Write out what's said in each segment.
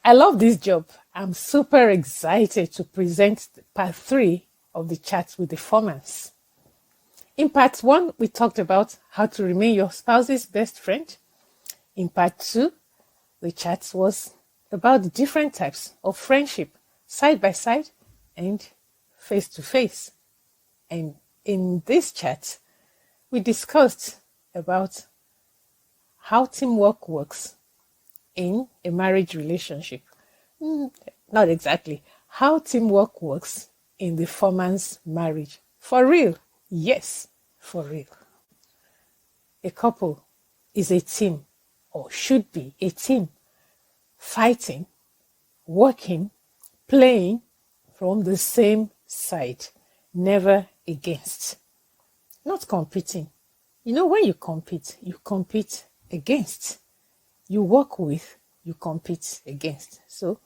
I love this job. I'm super excited to present part 3 of the chat with the Foremans. In part 1, we talked about how to remain your spouse's best friend. In part 2, the chat was about the different types of friendship, side by side and face to face. And in this chat, we discussed about how teamwork works in a marriage relationship. Not exactly. How teamwork works in the Foreman's marriage. For real. Yes, for real. A couple is a team, or should be a team, fighting, working, playing from the same side, never against. Not competing. You know, when you compete against. You work with, you compete against. So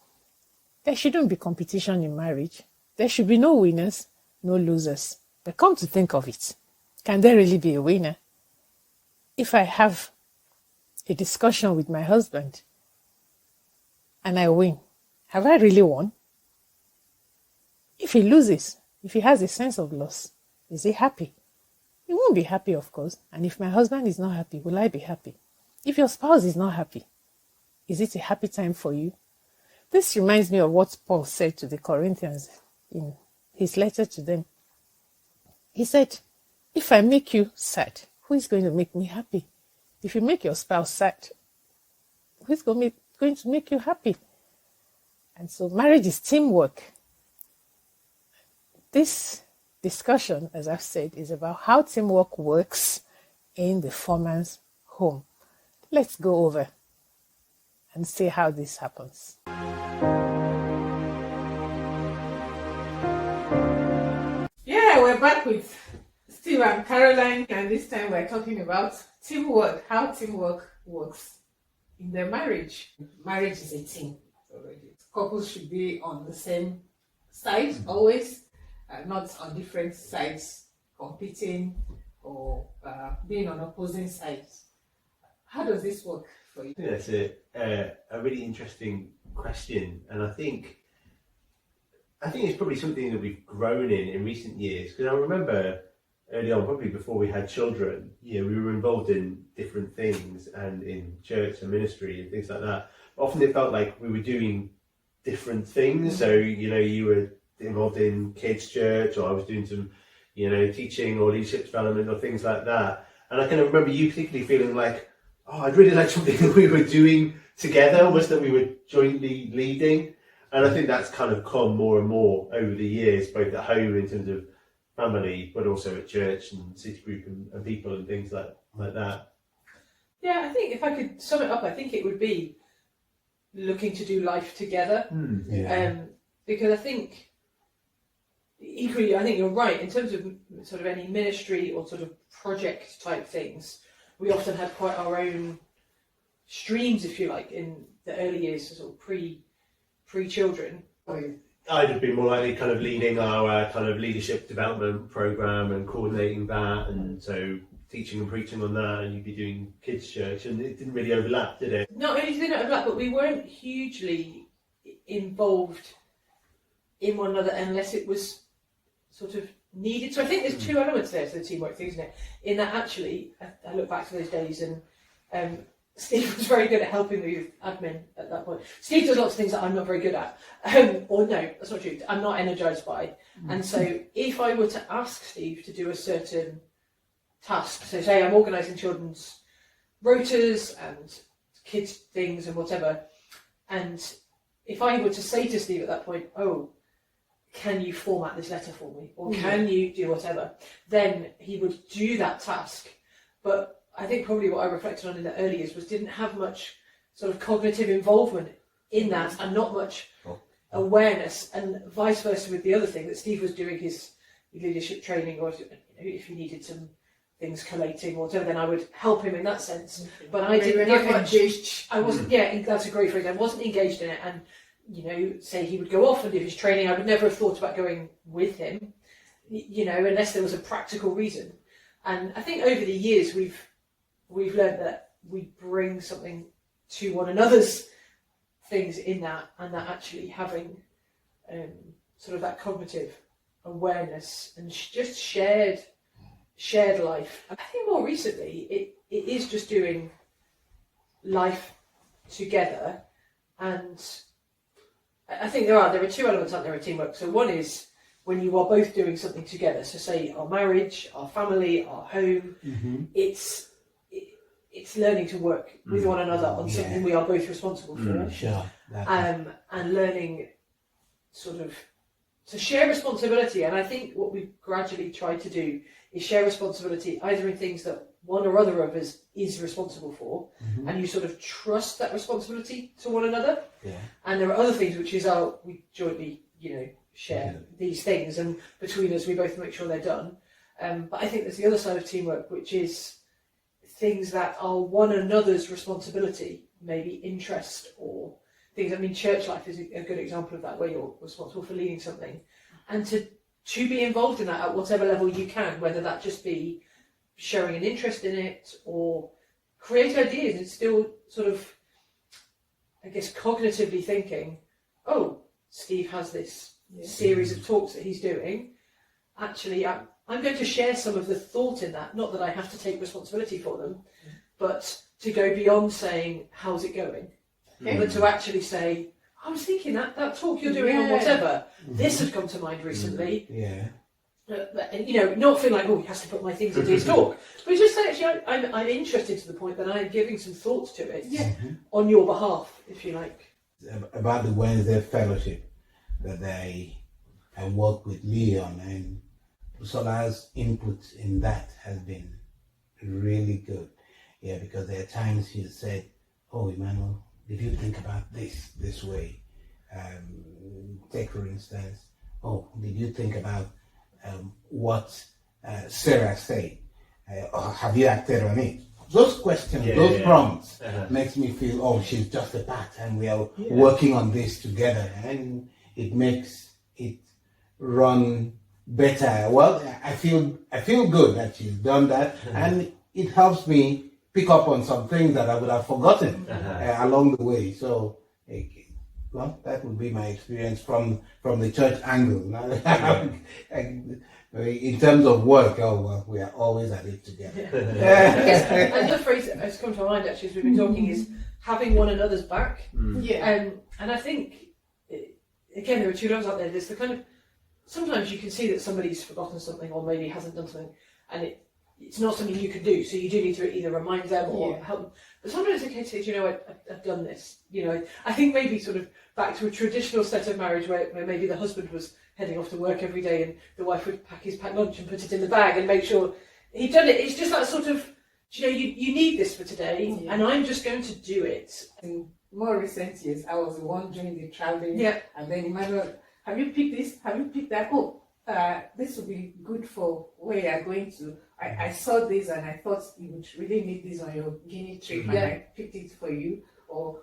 there shouldn't be competition in marriage. There should be no winners, no losers. But come to think of it, can there really be a winner? If I have a discussion with my husband and I win, have I really won? If he loses, if he has a sense of loss, is he happy? He won't be happy, of course. And if my husband is not happy, will I be happy? If your spouse is not happy, is it a happy time for you? This reminds me of what Paul said to the Corinthians in his letter to them. He said, if I make you sad, who is going to make me happy? If you make your spouse sad, who is going to make you happy? And so marriage is teamwork. This discussion, as I've said, is about how teamwork works in the Foreman's home. Let's go over and see how this happens. Yeah, we're back with Steve and Caroline, and this time we're talking about teamwork, how teamwork works in their marriage. Marriage is a team already. Couples should be on the same side always, not on different sides, competing or being on opposing sides. How does this work for you? That's a really interesting question, and I think it's probably something that we've grown in recent years. Because I remember early on, probably before we had children, we were involved in different things and in church and ministry and things like that. Often it felt like we were doing different things. So you were involved in kids' church, or I was doing some, teaching or leadership development or things like that. And I kind of remember you particularly feeling like, I'd really like something that we were doing together, was that we were jointly leading. And I think that's kind of come more and more over the years, both at home in terms of family, but also at church and city group and people and things like that. Yeah, I think if I could sum it up, I think it would be looking to do life together. Because I think, equally, I think you're right, in terms of sort of any ministry or sort of project type things, we often had quite our own streams, if you like, in the early years, sort of pre-children. I'd have been more likely kind of leading our kind of leadership development program and coordinating that, and so teaching and preaching on that, and you'd be doing kids' church, and it didn't really overlap, did it? Not only did it not overlap, but we weren't hugely involved in one another unless it was sort of needed. So I think there's two elements there to the teamwork thing, isn't it? In that actually, I look back to those days, and Steve was very good at helping me with admin at that point. Steve does lots of things that I'm not very good at. Or no, that's not true. I'm not energised by. And so if I were to ask Steve to do a certain task, so say I'm organising children's rotas and kids' things and whatever, and if I were to say to Steve at that point, can you format this letter for me? Or can you do whatever? Then he would do that task. But I think probably what I reflected on in the early years was didn't have much sort of cognitive involvement in that, and not much awareness, and vice versa with the other thing that Steve was doing his leadership training, or if he needed some things collating or whatever, then I would help him in that sense. But I didn't give much. I wasn't. Yeah, that's a great phrase. I wasn't engaged in it, and say he would go off and do his training, I would never have thought about going with him, unless there was a practical reason. And I think over the years we've learned that we bring something to one another's things in that, and that actually having sort of that cognitive awareness and just shared life. I think more recently it is just doing life together, and I think there are two elements, aren't there, of teamwork. So one is when you are both doing something together. So say our marriage, our family, our home. It's learning to work with one another on something we are both responsible for. Sure. And learning sort of to share responsibility. And I think what we've gradually tried to do is share responsibility either in things that one or other of us is responsible for, and you sort of trust that responsibility to one another. Yeah. And there are other things which is we jointly, share these things, and between us we both make sure they're done. But I think there's the other side of teamwork, which is things that are one another's responsibility, maybe interest or things. I mean, church life is a good example of that, where you're responsible for leading something, and to be involved in that at whatever level you can, whether that just be showing an interest in it or create ideas and still sort of, I guess, cognitively thinking, oh, Steve has this series of talks that he's doing. Actually, I'm going to share some of the thought in that, not that I have to take responsibility for them, but to go beyond saying, how's it going? But to actually say, I was thinking that talk you're doing on whatever, this had come to mind recently. And, not feel like, he has to put my things into his talk, but just say, actually, I'm interested to the point that I'm giving some thoughts to it on your behalf, if you like. About the Wednesday fellowship that I work with Leon, and Sola's input in that has been really good. Yeah, because there are times he said, oh, Emmanuel, did you think about this way? Take for instance, oh, did you think about what Sarah said? Have you acted on it? Those questions, those prompts makes me feel, oh, she's just a part and we are working on this together, and it makes it run better. Well, I feel good that she's done that, and it helps me pick up on some things that I would have forgotten along the way. So, well, that would be my experience from the church angle. In terms of work, we are always at it together. Yes, and the phrase that has come to mind actually as we've been talking is having one another's back. And I think, again, there are two levels out there. There's the kind of, sometimes you can see that somebody's forgotten something or maybe hasn't done something, and it's not something you can do, so you do need to either remind them or help them. But sometimes it's okay to say, I've done this. I think maybe sort of back to a traditional set of marriage where maybe the husband was heading off to work every day and the wife would pack his packed lunch and put it in the bag and make sure he'd done it. It's just that sort of, you need this for today, and I'm just going to do it. In more recent years, I was the one doing the traveling. And then Emmanuel, have you picked this? Have you picked that? Oh, this would be good for where you're going to. I saw this and I thought you would really need this on your Guinea trip, and I picked it for you. Or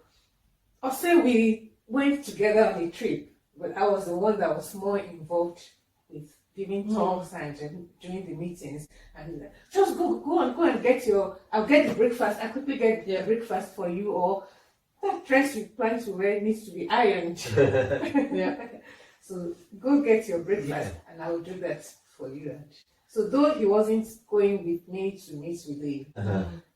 say we went together on a trip, but I was the one that was more involved with giving talks and doing the meetings. And just go and get I'll get the breakfast. I quickly get the breakfast for you, or that dress you plan to wear needs to be ironed. So go get your breakfast and I will do that for you. So though he wasn't going with me to meet with you,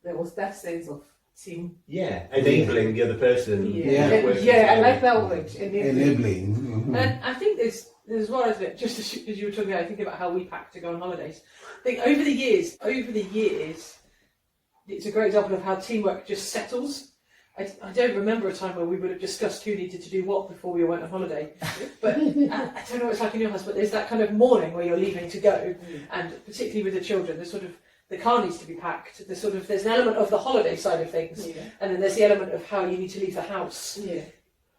there was that sense of team. Enabling the other person. I like that word, enabling. And I think there's one of it, just as you were talking about, I think about how we pack to go on holidays. I think over the years, it's a great example of how teamwork just settles. I don't remember a time where we would have discussed who needed to do what before we went on holiday. But I don't know what it's like in your house, but there's that kind of morning where you're leaving to go, and particularly with the children, there's sort of, the car needs to be packed. There's an element of the holiday side of things, and then there's the element of how you need to leave the house,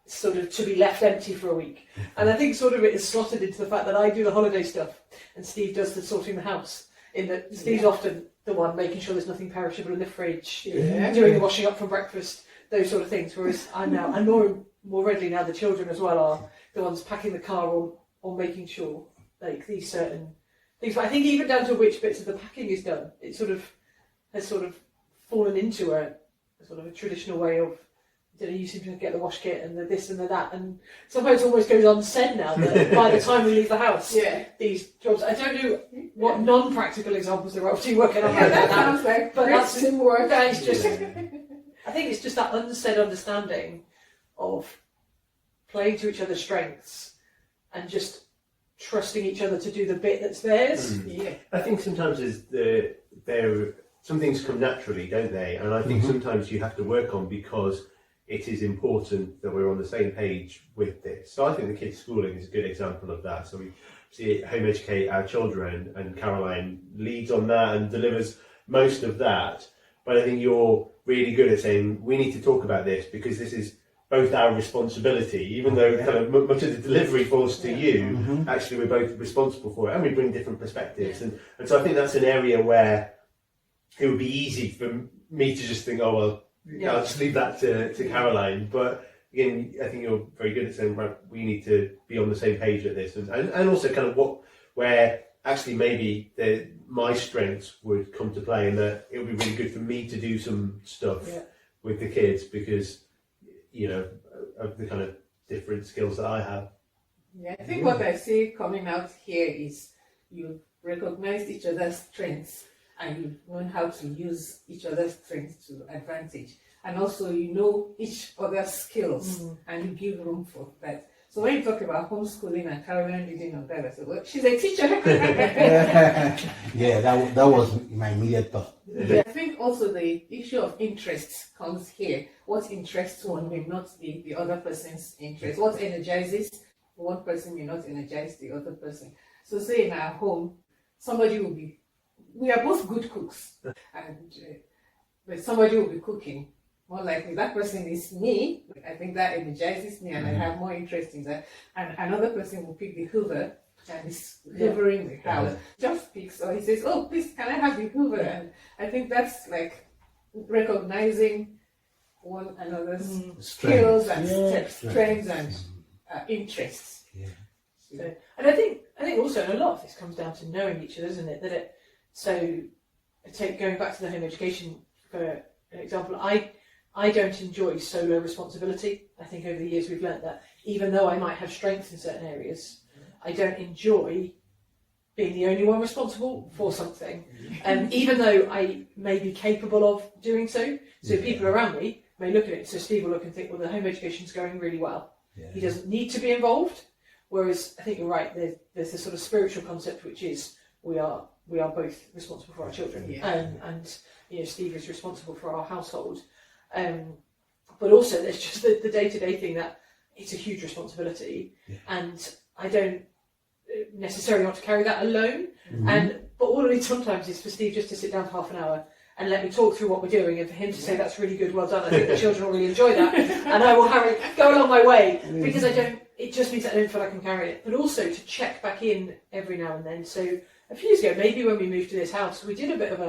sort of to be left empty for a week. And I think sort of it is slotted into the fact that I do the holiday stuff, and Steve does the sorting the house. In that Steve's often the one making sure there's nothing perishable in the fridge, doing the washing up from breakfast, those sort of things. Whereas I'm more readily now the children as well are the ones packing the car or making sure like these certain things. But I think even down to which bits of the packing is done, it has fallen into a sort of a traditional way of you seem to get the wash kit and the this and the that, and sometimes it almost goes unsaid now that by the time we leave the house, these jobs. I don't know what non-practical examples there are of you working on that sounds like but that's teamwork. It's just, I think it's just that unsaid understanding of playing to each other's strengths and just trusting each other to do the bit that's theirs. I think sometimes some things come naturally, don't they? And I think sometimes you have to work on because it is important that we're on the same page with this. So I think the kids' schooling is a good example of that. So we see home educate our children, and Caroline leads on that and delivers most of that. But I think you're really good at saying, we need to talk about this because this is both our responsibility, even though kind of much of the delivery falls to you, actually we're both responsible for it, and we bring different perspectives. And so I think that's an area where it would be easy for me to just think, oh, well, I'll just leave that to Caroline. But again, I think you're very good at saying, right, we need to be on the same page with this. And also kind of where actually maybe my strengths would come to play, and that it would be really good for me to do some stuff with the kids because, of the kind of different skills that I have. Yeah, I think what I see coming out here is you recognize each other's strengths and you learn how to use each other's strengths to advantage. And also you know each other's skills and you give room for that. So when you talk about homeschooling and Caroline leading on that, I said, well, she's a teacher. Yeah, that was my immediate thought. Yeah, I think also the issue of interest comes here. What interests one may not be the other person's interest. What energizes one person may not energize the other person. So say in our home, we are both good cooks, but somebody will be cooking. More likely, that person is me. I think that energizes me, and I have more interest in that. And another person will pick the Hoover and is hoovering the house. Just picks, or he says, "Oh, please, can I have the Hoover?" And I think that's like recognizing one another's skills and strengths and interests. Yeah. So, and I think also, and a lot of this comes down to knowing each other, isn't it? So going back to the home education for an example, I don't enjoy solo responsibility. I think over the years we've learnt that even though I might have strengths in certain areas, I don't enjoy being the only one responsible for something. Even though I may be capable of doing so. So people around me may look at it. So Steve will look and think, well, the home education's going really well. Yeah. He doesn't need to be involved. Whereas I think you're right, there's this sort of spiritual concept which is we are both responsible for our children. Yeah. And Steve is responsible for our household. But also there's just the day-to-day thing that it's a huge responsibility, and I don't necessarily want to carry that alone. But all I need sometimes is for Steve just to sit down for half an hour and let me talk through what we're doing, and for him to say that's really good, well done. I think the children will really enjoy that, and I will go along my way because it just means that I don't feel like I can carry it. But also to check back in every now and then. So a few years ago, maybe when we moved to this house, we did a bit of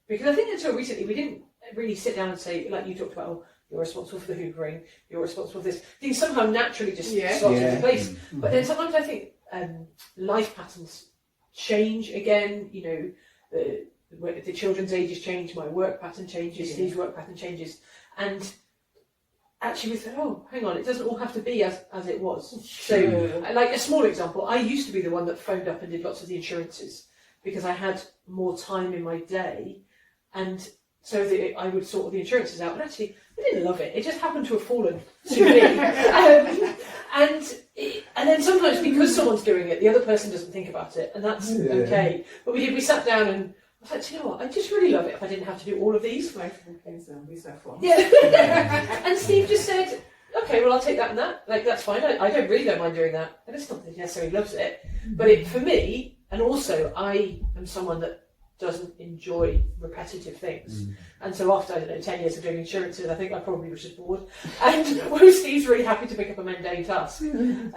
because I think until recently we didn't really sit down and say, like you talked about, oh, you're responsible for the hoovering, you're responsible for this. Things somehow naturally just slot into place. But then sometimes I think life patterns change again. The children's ages change, my work pattern changes, Steve's work pattern changes, and actually we said, oh, hang on, it doesn't all have to be as it was. So, like a small example, I used to be the one that phoned up and did lots of the insurances because I had more time in my day, and so I would sort all the insurances out. And actually, I didn't love it. It just happened to have fallen to me. And then sometimes because someone's doing it, the other person doesn't think about it, and that's okay. But we sat down and I was like, you know what, I just really love it if I didn't have to do all of these. Yeah. And Steve just said, okay, well, I'll take that and that. Like, that's fine. I don't mind doing that. And it's not that he necessarily loves it. But for me, and also I am someone that doesn't enjoy repetitive things. And so after, 10 years of doing insurances, I think I probably was just bored. And Steve's really happy to pick up a mundane task. And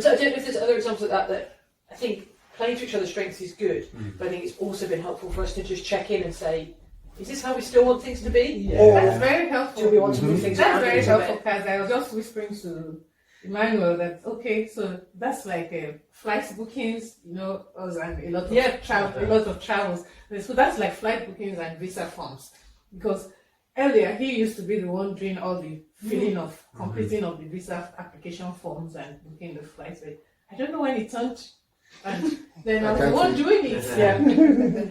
so I don't know if there's other examples of that I think playing to each other's strengths is good, but I think it's also been helpful for us to just check in and say, is this how we still want things to be? Or that's very helpful. Do we want to move things around? That's very helpful, because I was just whispering to Emmanuel that, okay, so that's like flight bookings, and a lot of travels. So that's like flight bookings and visa forms, because earlier he used to be the one doing all the filling of, completing of the visa application forms and booking the flights. But I don't know when it turned, and then I was the one doing it. Yeah.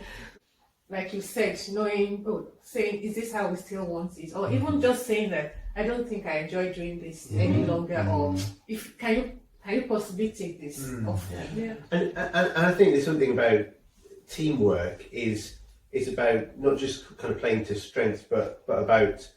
Like you said, knowing, saying, is this how we still want it? Or even just saying that, I don't think I enjoy doing this any longer, or if can you possibly take this off? Yeah. And I think there's something about teamwork is about not just kind of playing to strengths, but about,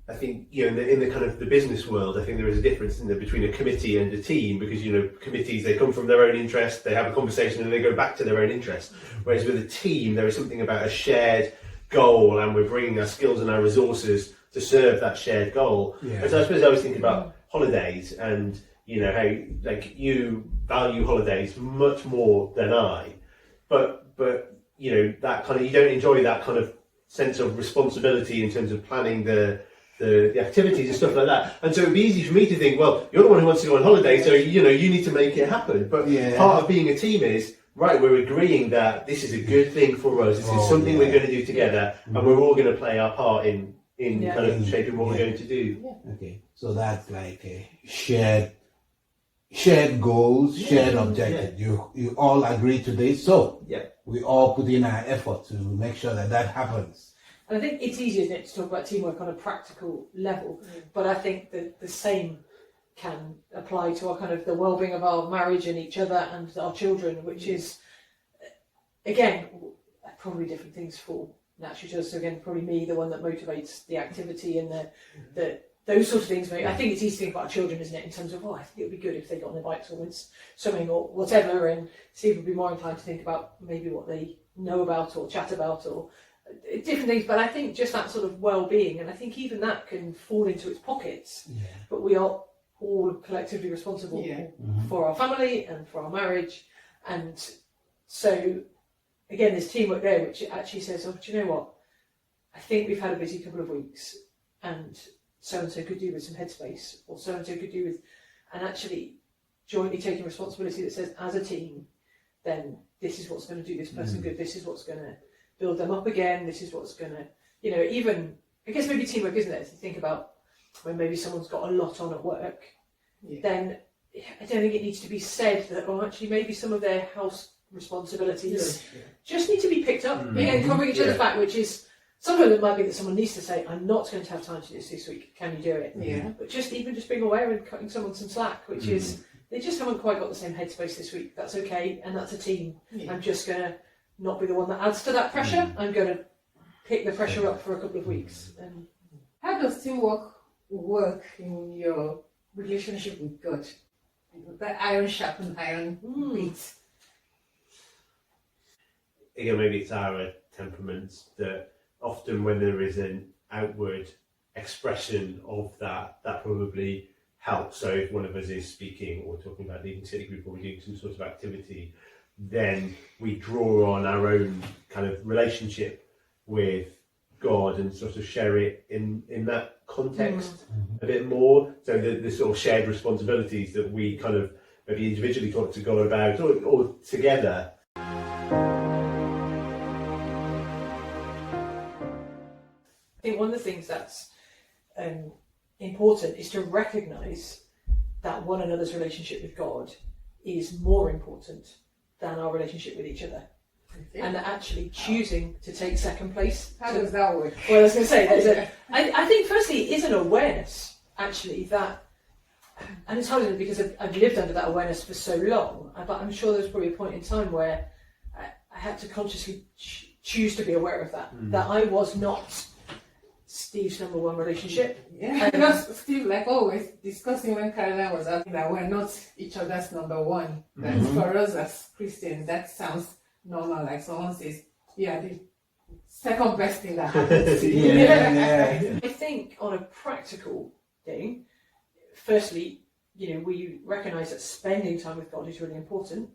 I think, in the kind of the business world, I think there is a difference between a committee and a team, because committees, they come from their own interest, they have a conversation and they go back to their own interest. Whereas with a team, there is something about a shared goal, and we're bringing our skills and our resources to serve that shared goal. Yeah. And so I suppose I was thinking about holidays, and how like you value holidays much more than I, but that kind of, you don't enjoy that kind of sense of responsibility in terms of planning the activities and stuff like that. And so it'd be easy for me to think, well, you're the one who wants to go on holiday, so you need to make it happen. But part of being a team is, right, we're agreeing that this is a good thing for us, this is something we're going to do together, and we're all going to play our part in kind of shaping what we're going to do. Yeah. Okay, so that's like a shared goals, shared objective. You all agree to this, so we all put in our effort to make sure that happens. And I think it's easier, isn't it, to talk about teamwork on a practical level, but I think that the same can apply to our kind of the well-being of our marriage and each other and our children, which is, again, probably different things for naturally each other. So again, probably me, the one that motivates the activity and the those sorts of things. I think it's easy to think about our children, isn't it, in terms of, I think it would be good if they got on their bikes or went swimming or whatever, and Steve would be more inclined to think about maybe what they know about or chat about or different things. But I think just that sort of well-being, and I think even that can fall into its pockets, but we are all collectively responsible for our family and for our marriage. And so again, there's teamwork there, which actually says, do you know what, I think we've had a busy couple of weeks, and so-and-so could do with some headspace, or so-and-so could do with, and actually jointly taking responsibility that says, as a team, then this is what's going to do this person good, this is what's going to build them up again, this is what's going to, even, I guess maybe teamwork, isn't it? If you think about when maybe someone's got a lot on at work, then I don't think it needs to be said that, actually maybe some of their house responsibilities just need to be picked up. Again, covering each other's back, which is, sometimes it might be that someone needs to say, I'm not going to have time to do this week, can you do it? Yeah. But just being aware and cutting someone some slack, which is, they just haven't quite got the same headspace this week. That's okay, and that's a team. I'm just going to not be the one that adds to that pressure. I'm going to pick the pressure up for a couple of weeks. How does teamwork work in your relationship with God? That iron sharpens iron beats. Again, maybe it's our temperaments that often when there is an outward expression of that probably helps. So if one of us is speaking or talking about leading city group, or we're doing some sort of activity, then we draw on our own kind of relationship with God and sort of share it in that context a bit more. So the sort of shared responsibilities that we kind of maybe individually talk to God about or together. I think one of the things that's important is to recognise that one another's relationship with God is more important than our relationship with each other. And that actually choosing to take second place. How does that work? Well, I was going to say, I think firstly it is an awareness, actually, that, and it's hard because I've lived under that awareness for so long, but I'm sure there's probably a point in time where I had to consciously choose to be aware of that, that I was not Steve's number one relationship. Yeah, because Steve, like always, discussing when Caroline was asking that we're not each other's number one. That's for us as Christians, that sounds normal. Like someone says, the second best thing that happens to you. I think on a practical thing, firstly, we recognise that spending time with God is really important.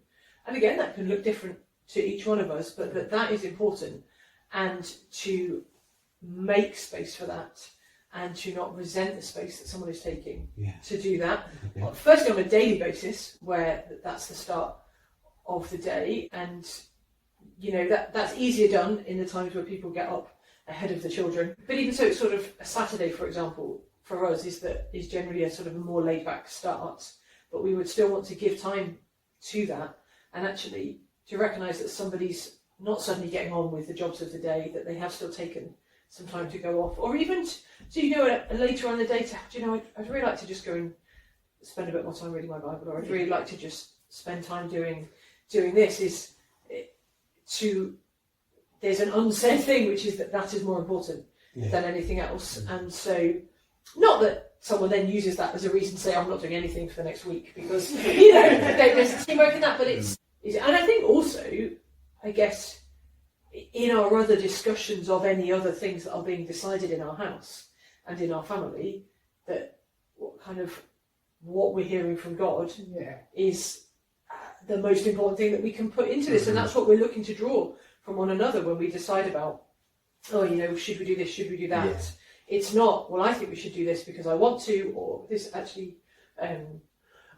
And again, that can look different to each one of us, but that is important. And to make space for that, and to not resent the space that someone is taking to do that. Okay. Firstly, on a daily basis, where that's the start of the day, and that's easier done in the times where people get up ahead of the children. But even so, it's sort of a Saturday, for example, for us is generally a sort of a more laid back start, but we would still want to give time to that, and actually to recognise that somebody's not suddenly getting on with the jobs of the day, that they have still taken some time to go off, or even later on in the day I'd really like to just go and spend a bit more time reading my Bible, or I'd really like to just spend time doing this. There's an unsaid thing, which is that is more important than anything else. And so, not that someone then uses that as a reason to say, I'm not doing anything for the next week, because, there's teamwork in that, but it's, and I think also, I guess, in our other discussions of any other things that are being decided in our house and in our family, that what we're hearing from God is the most important thing that we can put into this, and that's what we're looking to draw from one another when we decide about, should we do this, should we do that? Yeah. It's not, well, I think we should do this because I want to, or this actually. And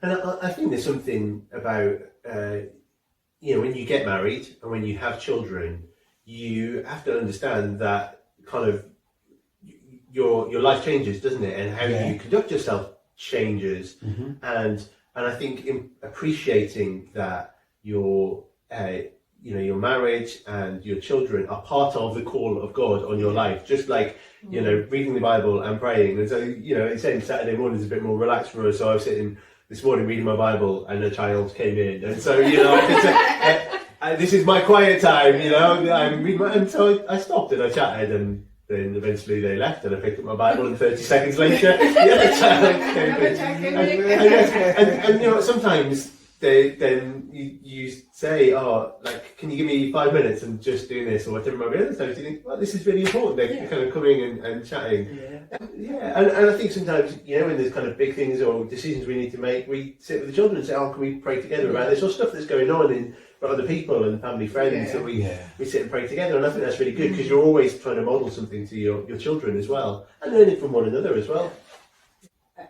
I think there's something about, when you get married and when you have children, you have to understand that kind of your life changes, doesn't it? And how you conduct yourself changes. And I think appreciating that your marriage and your children are part of the call of God on your life, just like, reading the Bible and praying. And so, it's saying Saturday morning is a bit more relaxed for us. So I was sitting this morning reading my Bible and a child came in. And so, this is my quiet time, I'm reading and so I stopped and I chatted, and then eventually they left and I picked up my Bible, and 30 seconds later, the other child came in. And sometimes then you say, can you give me 5 minutes and just do this or whatever? Maybe other times you think, well, this is really important. They're kind of coming and chatting. And I think sometimes, when there's kind of big things or decisions we need to make, we sit with the children and say, can we pray together about this, or stuff that's going on in for other people and family friends, that we sit and pray together. And I think that's really good, because you're always trying to model something to your children as well, and learning from one another as well.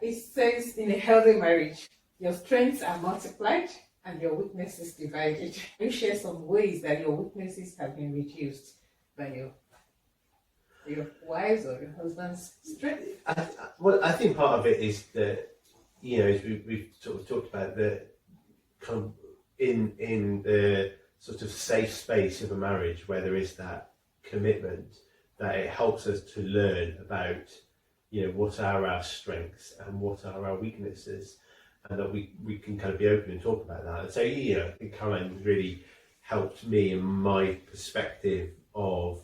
It says in a healthy marriage, your strengths are multiplied and your weaknesses divided. Can you share some ways that your weaknesses have been reduced by your wives or your husband's strength? I think part of it is that, as we've sort of talked about, the kind of in the sort of safe space of a marriage where there is that commitment, that it helps us to learn about, what are our strengths and what are our weaknesses, and that we can kind of be open and talk about that. And so, I think Caroline really helped me in my perspective of,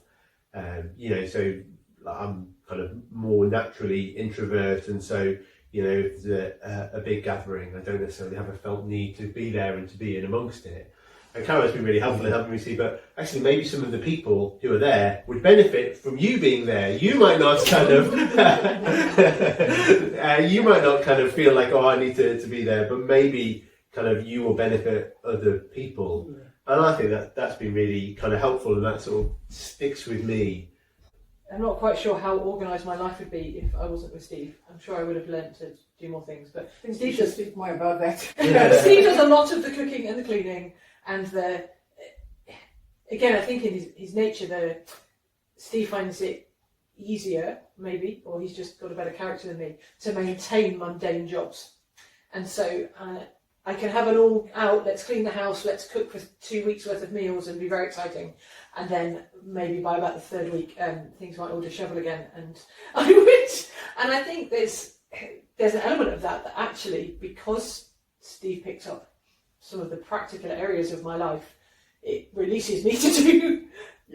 so I'm kind of more naturally introvert, and so, if there's a big gathering, I don't necessarily have a felt need to be there and to be in amongst it. And Caroline's been really helpful in helping me see, but actually maybe some of the people who are there would benefit from you being there. You might not kind of, feel like, I need to be there, but maybe kind of you will benefit other people. And I think that's been really kind of helpful, and that sort of sticks with me. I'm not quite sure how organised my life would be if I wasn't with Steve. I'm sure I would have learned to do more things, but Steve should speak more about that. Steve does a lot of the cooking and the cleaning, and again, I think in his nature, Steve finds it easier, maybe, or he's just got a better character than me, to maintain mundane jobs. And so I can have an all out, let's clean the house, let's cook for 2 weeks worth of meals and be very exciting. And then maybe by about the third week, things might all dishevel again. And I would, and I think there's an element of that actually, because Steve picks up some of the practical areas of my life, it releases me to do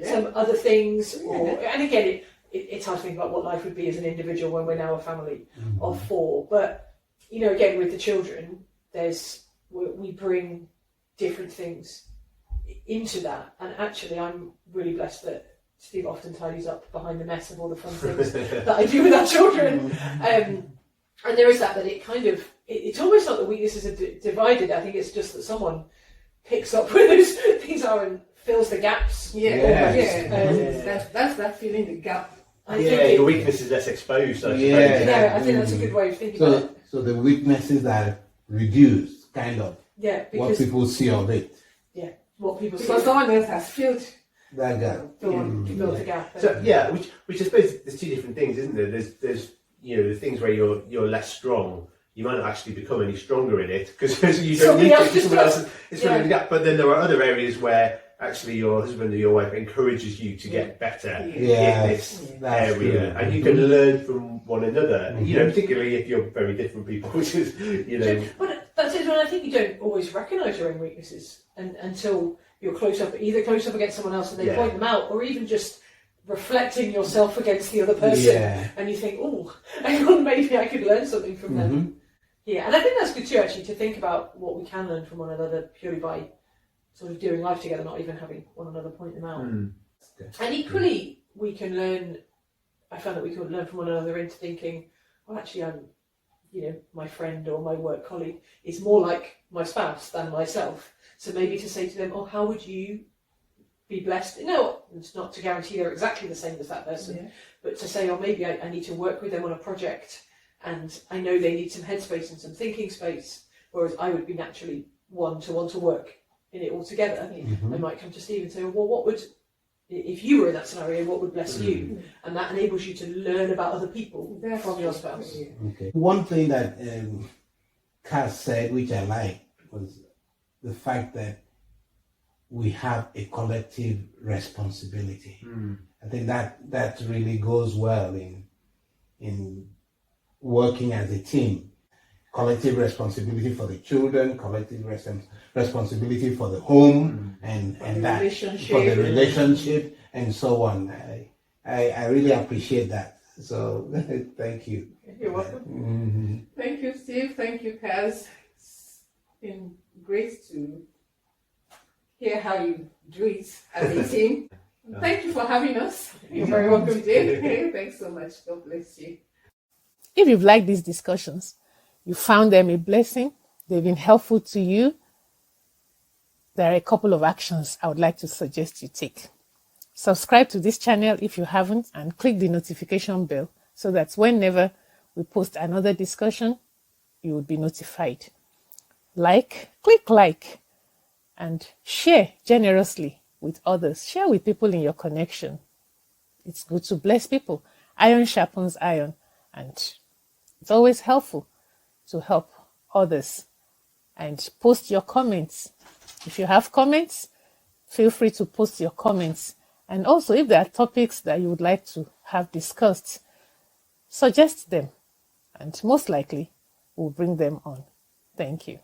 some other things. And again, it's hard to think about what life would be as an individual when we're now a family of 4. But, again, with the children, we bring different things into that, and actually I'm really blessed that Steve often tidies up behind the mess of all the fun things that I do with our children, and there is that it kind of, it's almost like the weaknesses are divided. I think it's just that someone picks up where those things are and fills the gaps. That's that filling the gap. Your weakness is less exposed. I think that's a good way of thinking about it. So the weaknesses are reduced, kind of. Because what people see of it. What people see. Because someone else has filled That gap. build a gap. So yeah, which I suppose there's two different things, isn't there? There's the things where you're less strong. You might not actually become any stronger in it because you don't need to. Someone else is filling the gap. But then there are other areas where actually your husband or your wife encourages you to get better in this area, and you can learn from one another. Particularly if you're very different people, which is But that's it. When I think you don't always recognise your own weaknesses until you're close up against someone else, and they point them out, or even just reflecting yourself against the other person, and you think, oh, hang on, maybe I could learn something from them. Yeah, and I think that's good too, actually, to think about what we can learn from one another purely by sort of doing life together, not even having one another point them out. And equally, we can learn. I found that we can learn from one another into thinking, well, actually, my friend or my work colleague is more like my spouse than myself. So maybe to say to them, oh, how would you be blessed? No, it's not to guarantee they're exactly the same as that person, but to say, oh, maybe I need to work with them on a project, and I know they need some headspace and some thinking space, whereas I would be naturally one to want to work in it all together. I might come to Steve and say, well, what would, if you were in that scenario, what would bless you? And that enables you to learn about other people from your spouse. Okay. One thing that Cass said, which I liked, was the fact that we have a collective responsibility. I think that really goes well in working as a team. Collective responsibility for the children, collective responsibility for the home, and that for the relationship, and so on. I really appreciate that. So thank you. You're welcome. Thank you, Steve. Thank you, Kaz. It's been great to hear how you do it as a team. Thank you for having us. You're very welcome, Jane. Thanks so much. God bless you. If you've liked these discussions, you found them a blessing, they've been helpful to you, there are a couple of actions I would like to suggest you take. Subscribe to this channel if you haven't, and click the notification bell so that whenever we post another discussion, you will be notified. Click like, and share generously with others. Share with people in your connection. It's good to bless people. Iron sharpens iron, and it's always helpful to help others. And post your comments. If you have comments, feel free to post your comments. And also, if there are topics that you would like to have discussed, suggest them, and most likely we'll bring them on. Thank you.